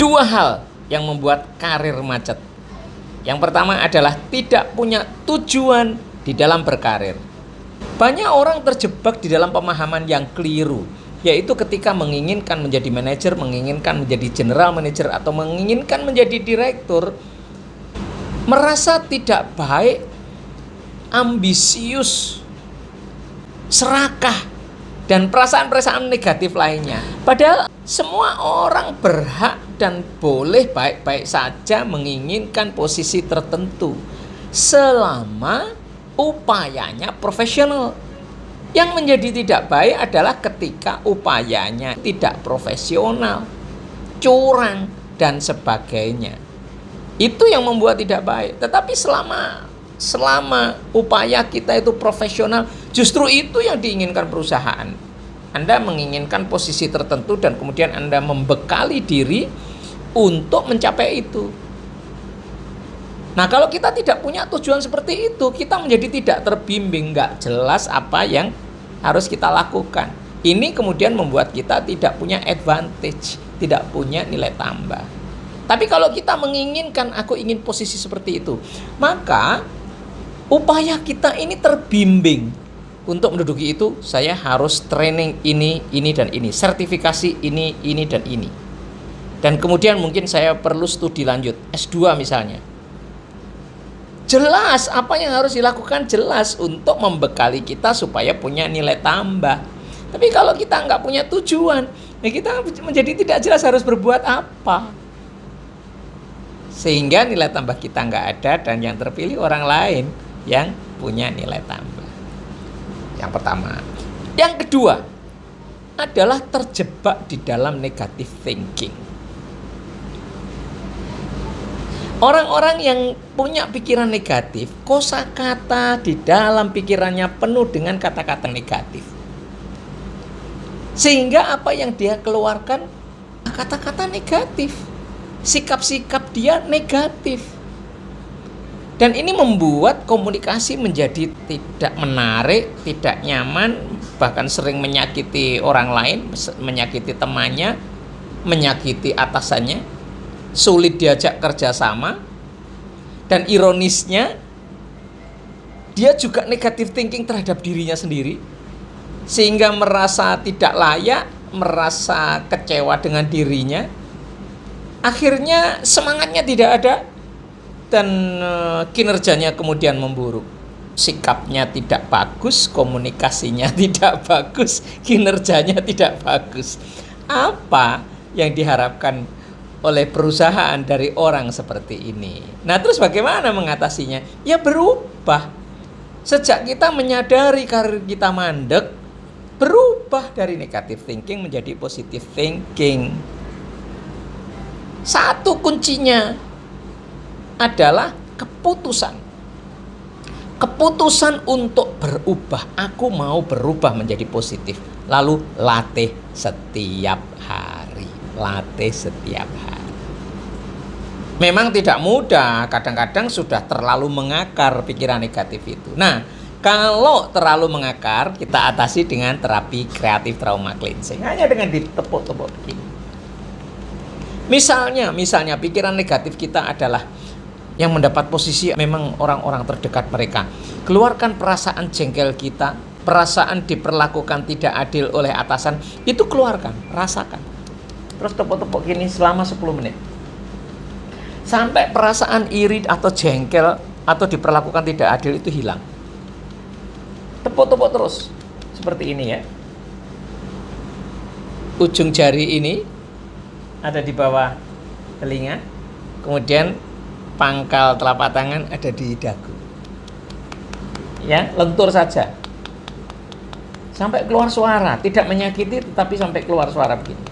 Dua hal yang membuat karir macet. Yang pertama adalah tidak punya tujuan di dalam berkarir. Banyak orang terjebak di dalam pemahaman yang keliru, yaitu ketika menginginkan menjadi manajer, menginginkan menjadi general manager, atau menginginkan menjadi direktur, merasa tidak baik, ambisius, serakah, dan perasaan-perasaan negatif lainnya. Padahal semua orang berhak dan boleh baik-baik saja menginginkan posisi tertentu selama upayanya profesional. Yang menjadi tidak baik adalah ketika upayanya tidak profesional, curang, dan sebagainya. Itu yang membuat tidak baik. Tetapi selama upaya kita itu profesional, justru itu yang diinginkan perusahaan. Anda menginginkan posisi tertentu dan kemudian Anda membekali diri untuk mencapai itu. Nah, kalau kita tidak punya tujuan seperti itu, kita menjadi tidak terbimbing, nggak jelas apa yang harus kita lakukan. Ini kemudian membuat kita tidak punya advantage, tidak punya nilai tambah. Tapi kalau kita menginginkan, aku ingin posisi seperti itu, maka upaya kita ini terbimbing. Untuk menduduki itu, saya harus training ini, dan ini, sertifikasi ini, dan ini. Dan kemudian mungkin saya perlu studi lanjut, S2 misalnya. Jelas apa yang harus dilakukan, jelas untuk membekali kita supaya punya nilai tambah. Tapi kalau kita nggak punya tujuan, ya kita menjadi tidak jelas harus berbuat apa. Sehingga nilai tambah kita nggak ada dan yang terpilih orang lain yang punya nilai tambah. Yang pertama. Yang kedua adalah terjebak di dalam negative thinking. Orang-orang yang punya pikiran negatif, kosakata di dalam pikirannya penuh dengan kata-kata negatif. Sehingga apa yang dia keluarkan kata-kata negatif. Sikap-sikap dia negatif. Dan ini membuat komunikasi menjadi tidak menarik, tidak nyaman, bahkan sering menyakiti orang lain, menyakiti temannya, menyakiti atasannya, sulit diajak kerjasama. Dan ironisnya, dia juga negative thinking terhadap dirinya sendiri, sehingga merasa tidak layak, merasa kecewa dengan dirinya. Akhirnya semangatnya tidak ada, dan kinerjanya kemudian memburuk. Sikapnya tidak bagus, komunikasinya tidak bagus, kinerjanya tidak bagus. Apa yang diharapkan oleh perusahaan dari orang seperti ini? Nah, terus bagaimana mengatasinya? Ya berubah. Sejak kita menyadari karir kita mandek, berubah dari negative thinking menjadi positive thinking. Satu kuncinya adalah keputusan. Keputusan untuk berubah. Aku mau berubah menjadi positif. Lalu latih setiap hari. Latih setiap hari. Memang tidak mudah. Kadang-kadang sudah terlalu mengakar pikiran negatif itu. Nah, kalau terlalu mengakar, kita atasi dengan terapi kreatif trauma cleansing. Hanya dengan ditepuk-tepuk begini. Misalnya pikiran negatif kita adalah yang mendapat posisi memang orang-orang terdekat mereka. Keluarkan perasaan jengkel kita, perasaan diperlakukan tidak adil oleh atasan, itu keluarkan, rasakan. Terus tepuk-tepuk gini selama 10 menit. Sampai perasaan iri atau jengkel atau diperlakukan tidak adil itu hilang. Tepuk-tepuk terus, seperti ini ya. Ujung jari ini ada di bawah telinga, kemudian pangkal telapak tangan ada di dagu. Ya, lentur saja. Sampai keluar suara, tidak menyakiti tetapi sampai keluar suara begini.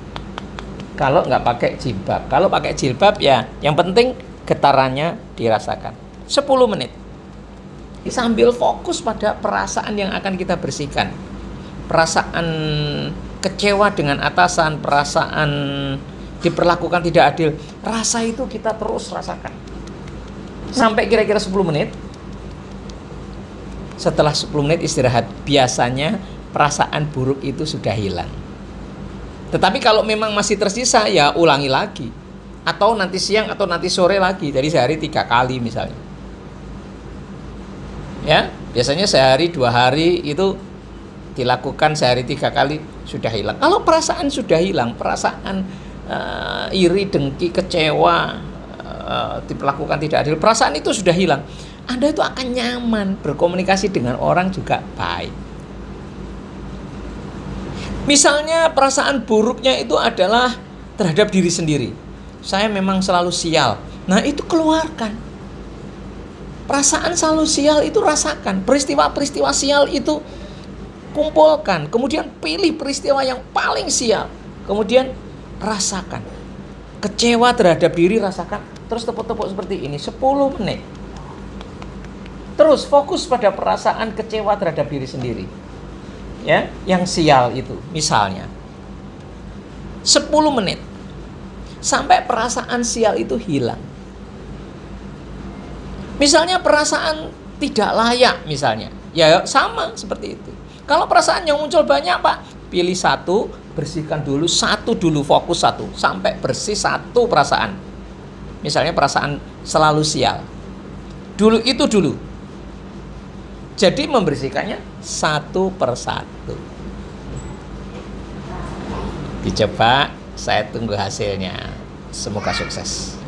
Kalau nggak pakai jilbab. Kalau pakai jilbab ya, yang penting getarannya dirasakan. 10 menit. Sambil fokus pada perasaan yang akan kita bersihkan. Perasaan kecewa dengan atasan, perasaan diperlakukan tidak adil. Rasa itu kita terus rasakan. Sampai kira-kira 10 menit. Setelah 10 menit istirahat, biasanya perasaan buruk itu sudah hilang. Tetapi kalau memang masih tersisa, ya ulangi lagi. atau nanti siang atau nanti sore lagi, jadi sehari 3 kali misalnya. Ya, biasanya sehari 2 hari itu dilakukan, sehari 3 kali sudah hilang. Kalau perasaan sudah hilang, perasaan iri, dengki, kecewa, diperlakukan tidak adil, perasaan itu sudah hilang, Anda itu akan nyaman, berkomunikasi dengan orang juga baik. Misalnya perasaan buruknya itu adalah terhadap diri sendiri. Saya memang selalu sial. Nah, itu keluarkan. Perasaan selalu sial itu rasakan. Peristiwa-peristiwa sial itu kumpulkan. Kemudian pilih peristiwa yang paling sial. Kemudian rasakan. Kecewa terhadap diri rasakan. Terus tepuk-tepuk seperti ini 10 menit. Terus fokus pada perasaan kecewa terhadap diri sendiri. Ya, yang sial itu misalnya 10 menit sampai perasaan sial itu hilang. Misalnya perasaan tidak layak misalnya, ya sama seperti itu. Kalau perasaan yang muncul banyak, Pak, pilih satu, bersihkan dulu satu dulu, fokus satu sampai bersih satu perasaan. Misalnya perasaan selalu sial. Dulu itu dulu. Jadi membersihkannya satu persatu. Dicoba, saya tunggu hasilnya. Semoga sukses.